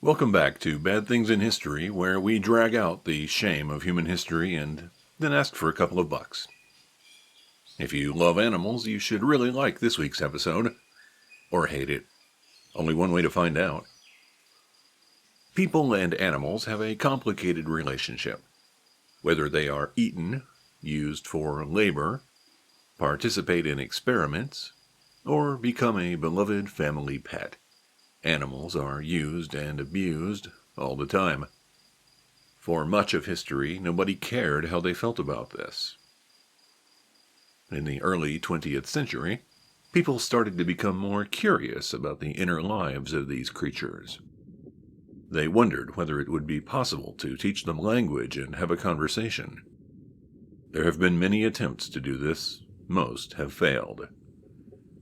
Welcome back to Bad Things in History, where we drag out the shame of human history and then ask for a couple of bucks. If you love animals, you should really like this week's episode. Or hate it. Only one way to find out. People and animals have a complicated relationship. Whether they are eaten, used for labor, participate in experiments, or become a beloved family pet. Animals are used and abused all the time. For much of history, nobody cared how they felt about this. In the early 20th century, people started to become more curious about the inner lives of these creatures. They wondered whether it would be possible to teach them language and have a conversation. There have been many attempts to do this. Most have failed.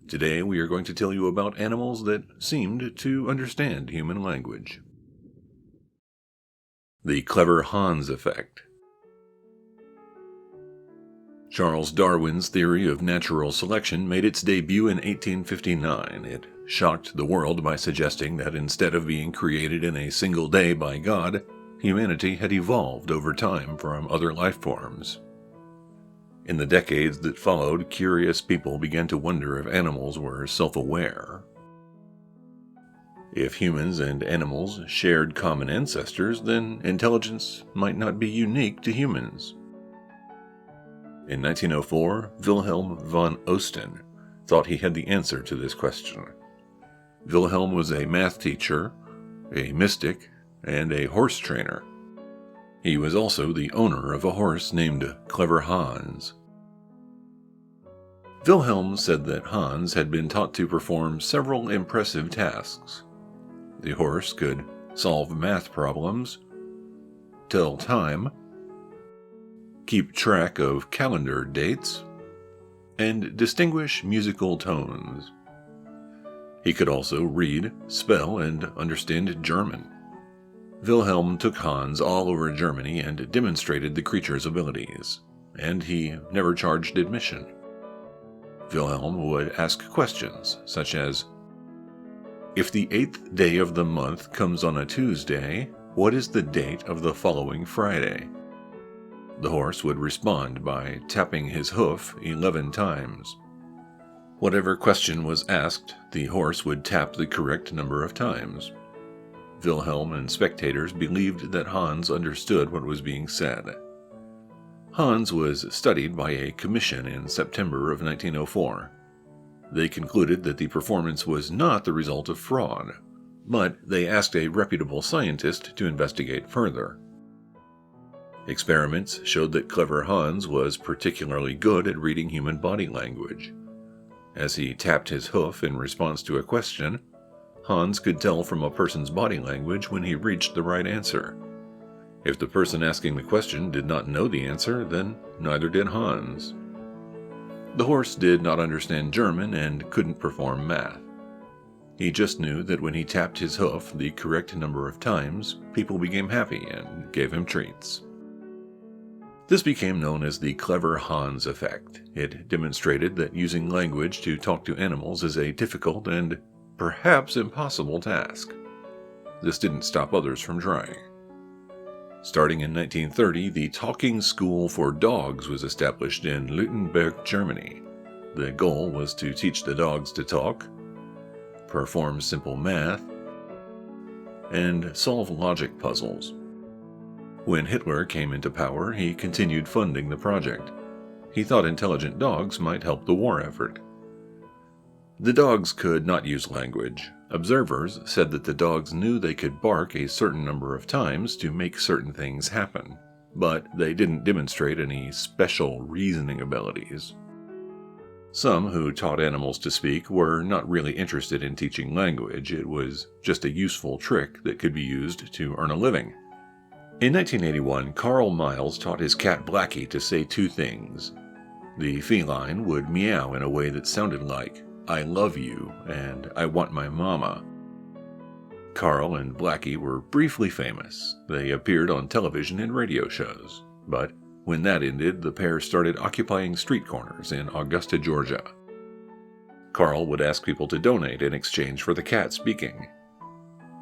Today we are going to tell you about animals that seemed to understand human language. The clever Hans effect. Charles Darwin's theory of natural selection made its debut in 1859. It shocked the world by suggesting that instead of being created in a single day by God, humanity had evolved over time from other life forms. In the decades that followed, curious people began to wonder if animals were self-aware. If humans and animals shared common ancestors, then intelligence might not be unique to humans. In 1904, Wilhelm von Osten thought he had the answer to this question. Wilhelm was a math teacher, a mystic, and a horse trainer. He was also the owner of a horse named Clever Hans. Wilhelm said that Hans had been taught to perform several impressive tasks. The horse could solve math problems, tell time, keep track of calendar dates, and distinguish musical tones. He could also read, spell, and understand German. Wilhelm took Hans all over Germany and demonstrated the creature's abilities, and he never charged admission. Wilhelm would ask questions such as, "If the 8th day of the month comes on a Tuesday, what is the date of the following Friday?" The horse would respond by tapping his hoof 11 times. Whatever question was asked, the horse would tap the correct number of times. Wilhelm and spectators believed that Hans understood what was being said. Hans was studied by a commission in September of 1904. They concluded that the performance was not the result of fraud, but they asked a reputable scientist to investigate further. Experiments showed that Clever Hans was particularly good at reading human body language. As he tapped his hoof in response to a question, Hans could tell from a person's body language when he reached the right answer. If the person asking the question did not know the answer, then neither did Hans. The horse did not understand German and couldn't perform math. He just knew that when he tapped his hoof the correct number of times, people became happy and gave him treats. This became known as the clever Hans effect. It demonstrated that using language to talk to animals is a difficult and perhaps impossible task. This didn't stop others from trying. Starting in 1930, the Talking School for Dogs was established in Leutenberg, Germany. The goal was to teach the dogs to talk, perform simple math, and solve logic puzzles. When Hitler came into power, he continued funding the project. He thought intelligent dogs might help the war effort. The dogs could not use language. Observers said that the dogs knew they could bark a certain number of times to make certain things happen, but they didn't demonstrate any special reasoning abilities. Some who taught animals to speak were not really interested in teaching language. It was just a useful trick that could be used to earn a living. In 1981, Carl Miles taught his cat Blackie to say two things. The feline would meow in a way that sounded like, "I love you," and "I want my mama." Carl and Blackie were briefly famous. They appeared on television and radio shows, but when that ended, the pair started occupying street corners in Augusta, Georgia. Carl would ask people to donate in exchange for the cat speaking.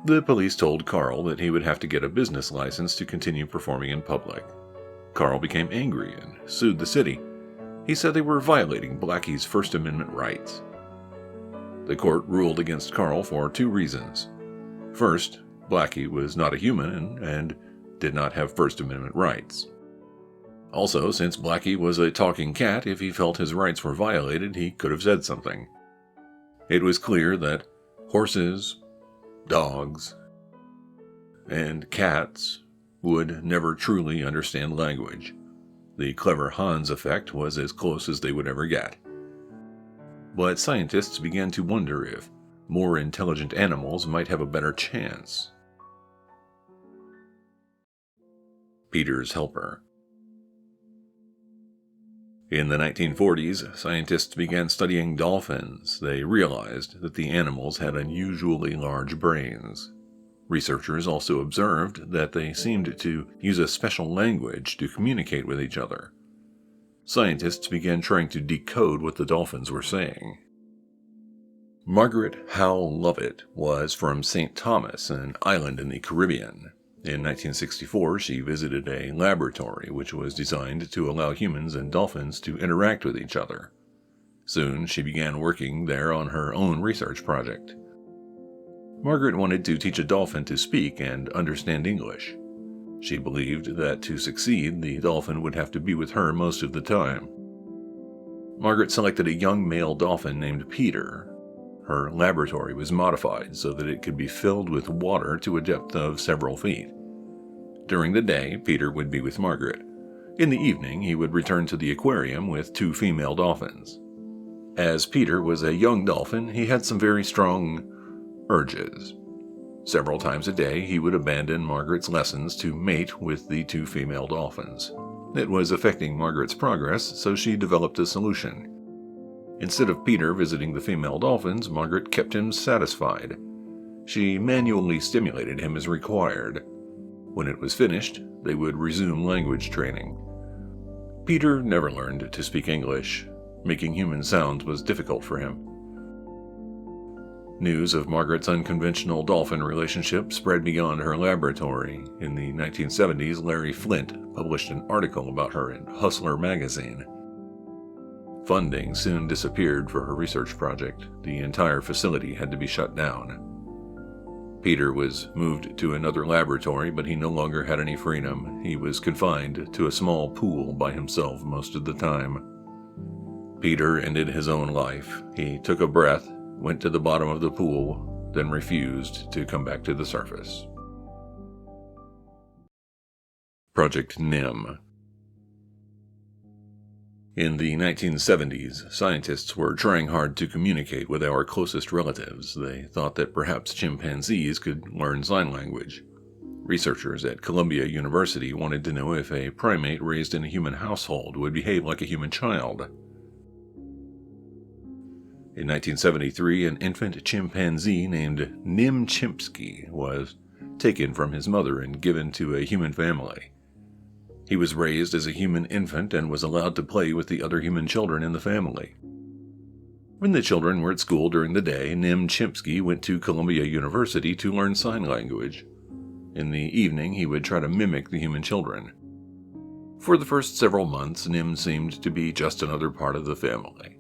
The police told Carl that he would have to get a business license to continue performing in public. Carl became angry and sued the city. He said they were violating Blackie's First Amendment rights. The court ruled against Carl for two reasons. First, Blackie was not a human and did not have First Amendment rights. Also, since Blackie was a talking cat, if he felt his rights were violated, he could have said something. It was clear that horses, dogs, and cats would never truly understand language. The clever Hans effect was as close as they would ever get. But scientists began to wonder if more intelligent animals might have a better chance. Peter's helper. In the 1940s, scientists began studying dolphins. They realized that the animals had unusually large brains. Researchers also observed that they seemed to use a special language to communicate with each other. Scientists began trying to decode what the dolphins were saying. Margaret Howe Lovett was from St. Thomas, an island in the Caribbean. In 1964, she visited a laboratory which was designed to allow humans and dolphins to interact with each other. Soon, she began working there on her own research project. Margaret wanted to teach a dolphin to speak and understand English. She believed that to succeed, the dolphin would have to be with her most of the time. Margaret selected a young male dolphin named Peter. Her laboratory was modified so that it could be filled with water to a depth of several feet. During the day, Peter would be with Margaret. In the evening, he would return to the aquarium with two female dolphins. As Peter was a young dolphin, he had some very strong urges. Several times a day, he would abandon Margaret's lessons to mate with the two female dolphins. It was affecting Margaret's progress, so she developed a solution. Instead of Peter visiting the female dolphins, Margaret kept him satisfied. She manually stimulated him as required. When it was finished, they would resume language training. Peter never learned to speak English. Making human sounds was difficult for him. News of Margaret's unconventional dolphin relationship spread beyond her laboratory. In the 1970s, Larry Flint published an article about her in Hustler magazine. Funding soon disappeared for her research project. The entire facility had to be shut down. Peter was moved to another laboratory, but he no longer had any freedom. He was confined to a small pool by himself most of the time. Peter ended his own life. He took a breath, went to the bottom of the pool, then refused to come back to the surface. Project NIM. In the 1970s, scientists were trying hard to communicate with our closest relatives. They thought that perhaps chimpanzees could learn sign language. Researchers at Columbia University wanted to know if a primate raised in a human household would behave like a human child. In 1973, an infant chimpanzee named Nim Chimpsky was taken from his mother and given to a human family. He was raised as a human infant and was allowed to play with the other human children in the family. When the children were at school during the day, Nim Chimpsky went to Columbia University to learn sign language. In the evening, he would try to mimic the human children. For the first several months, Nim seemed to be just another part of the family.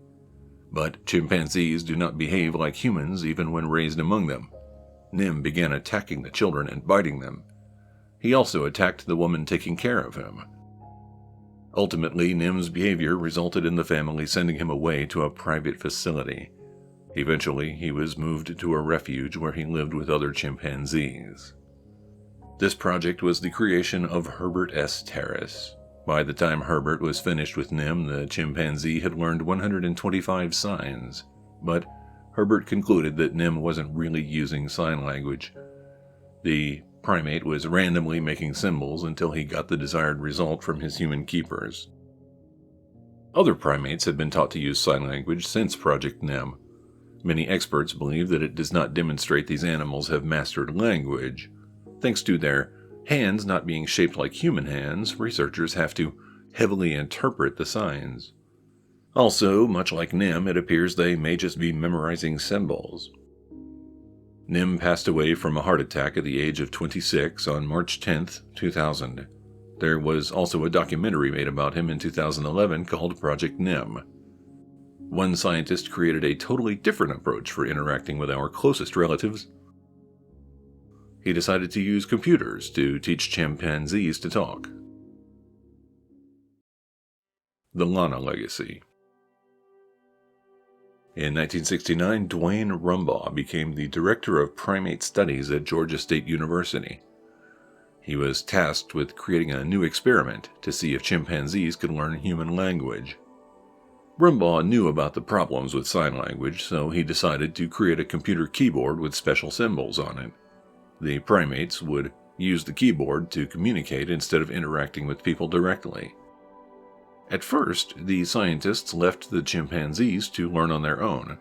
But chimpanzees do not behave like humans even when raised among them. Nim began attacking the children and biting them. He also attacked the woman taking care of him. Ultimately, Nim's behavior resulted in the family sending him away to a private facility. Eventually, he was moved to a refuge where he lived with other chimpanzees. This project was the creation of Herbert S. Terrace. By the time Herbert was finished with Nim, the chimpanzee had learned 125 signs. But Herbert concluded that Nim wasn't really using sign language. The primate was randomly making symbols until he got the desired result from his human keepers. Other primates had been taught to use sign language since Project NIM. Many experts believe that it does not demonstrate these animals have mastered language. Thanks to their hands not being shaped like human hands, researchers have to heavily interpret the signs. Also, much like NIM, it appears they may just be memorizing symbols. Nim passed away from a heart attack at the age of 26 on March 10, 2000. There was also a documentary made about him in 2011 called Project Nim. One scientist created a totally different approach for interacting with our closest relatives. He decided to use computers to teach chimpanzees to talk. The Lana Legacy. In 1969, Dwayne Rumbaugh became the director of primate studies at Georgia State University. He was tasked with creating a new experiment to see if chimpanzees could learn human language. Rumbaugh knew about the problems with sign language, so he decided to create a computer keyboard with special symbols on it. The primates would use the keyboard to communicate instead of interacting with people directly. At first, the scientists left the chimpanzees to learn on their own,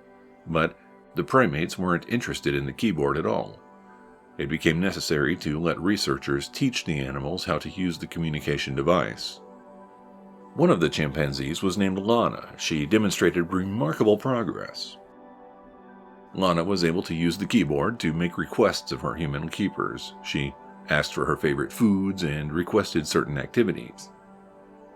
but the primates weren't interested in the keyboard at all. It became necessary to let researchers teach the animals how to use the communication device. One of the chimpanzees was named Lana. She demonstrated remarkable progress. Lana was able to use the keyboard to make requests of her human keepers. She asked for her favorite foods and requested certain activities.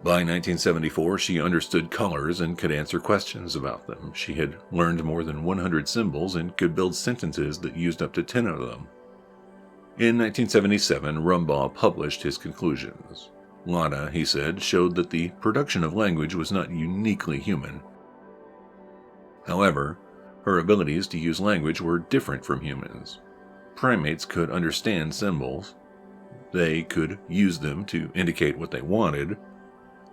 By 1974, she understood colors and could answer questions about them. She had learned more than 100 symbols and could build sentences that used up to 10 of them. In 1977, Rumbaugh published his conclusions. Lana, he said, showed that the production of language was not uniquely human. However, her abilities to use language were different from humans. Primates could understand symbols. They could use them to indicate what they wanted.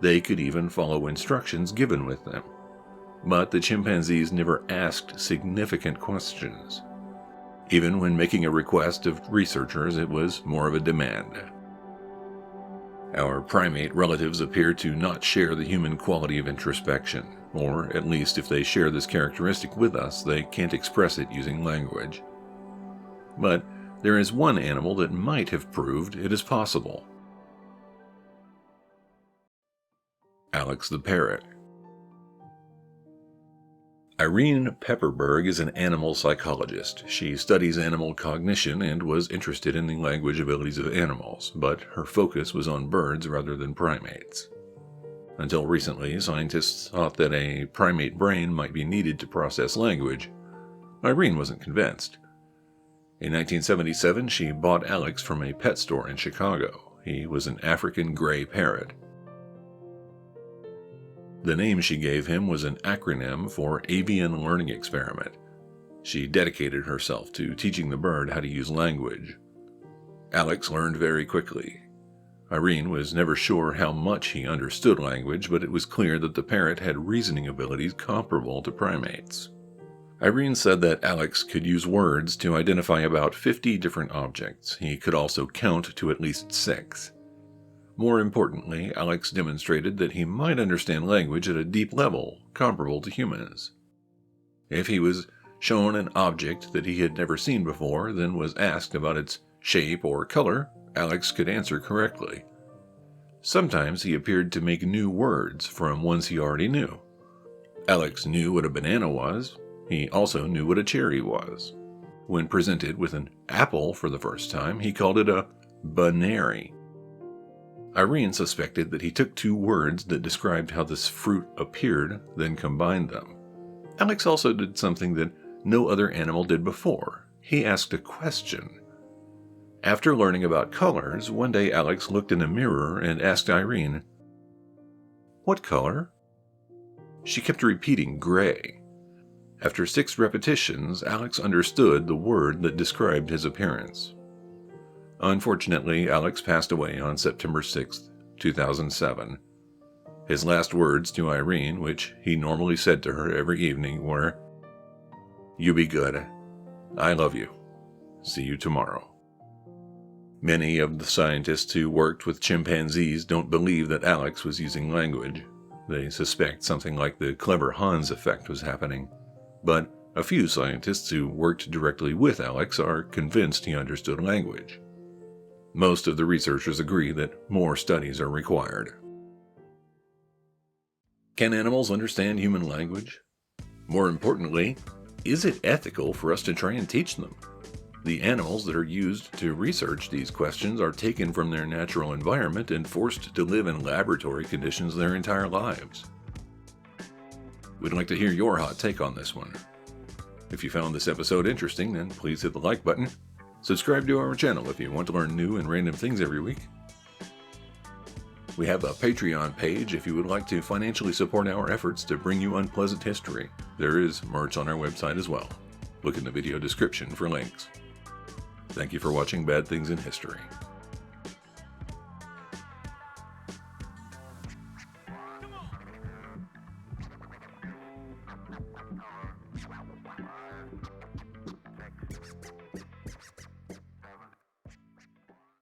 They could even follow instructions given with them. But the chimpanzees never asked significant questions. Even when making a request of researchers, it was more of a demand. Our primate relatives appear to not share the human quality of introspection, or at least if they share this characteristic with us, they can't express it using language. But there is one animal that might have proved it is possible. Alex the Parrot. Irene Pepperberg is an animal psychologist. She studies animal cognition and was interested in the language abilities of animals, but her focus was on birds rather than primates. Until recently, scientists thought that a primate brain might be needed to process language. Irene wasn't convinced. In 1977, she bought Alex from a pet store in Chicago. He was an African gray parrot. The name she gave him was an acronym for Avian Learning Experiment. She dedicated herself to teaching the bird how to use language. Alex learned very quickly. Irene was never sure how much he understood language, but it was clear that the parrot had reasoning abilities comparable to primates. Irene said that Alex could use words to identify about 50 different objects. He could also count to at least 6. More importantly, Alex demonstrated that he might understand language at a deep level, comparable to humans. If he was shown an object that he had never seen before, then was asked about its shape or color, Alex could answer correctly. Sometimes he appeared to make new words from ones he already knew. Alex knew what a banana was. He also knew what a cherry was. When presented with an apple for the first time, he called it a banary. Irene suspected that he took 2 words that described how this fruit appeared, then combined them. Alex also did something that no other animal did before. He asked a question. After learning about colors, one day Alex looked in a mirror and asked Irene, "What color?" She kept repeating gray. After 6 repetitions, Alex understood the word that described his appearance. Unfortunately, Alex passed away on September 6, 2007. His last words to Irene, which he normally said to her every evening, were, "You be good. I love you. See you tomorrow." Many of the scientists who worked with chimpanzees don't believe that Alex was using language. They suspect something like the clever Hans effect was happening. But a few scientists who worked directly with Alex are convinced he understood language. Most of the researchers agree that more studies are required. Can animals understand human language? More importantly, is it ethical for us to try and teach them? The animals that are used to research these questions are taken from their natural environment and forced to live in laboratory conditions their entire lives. We'd like to hear your hot take on this one. If you found this episode interesting, then please hit the like button. Subscribe to our channel if you want to learn new and random things every week. We have a Patreon page if you would like to financially support our efforts to bring you unpleasant history. There is merch on our website as well. Look in the video description for links. Thank you for watching Bad Things in History.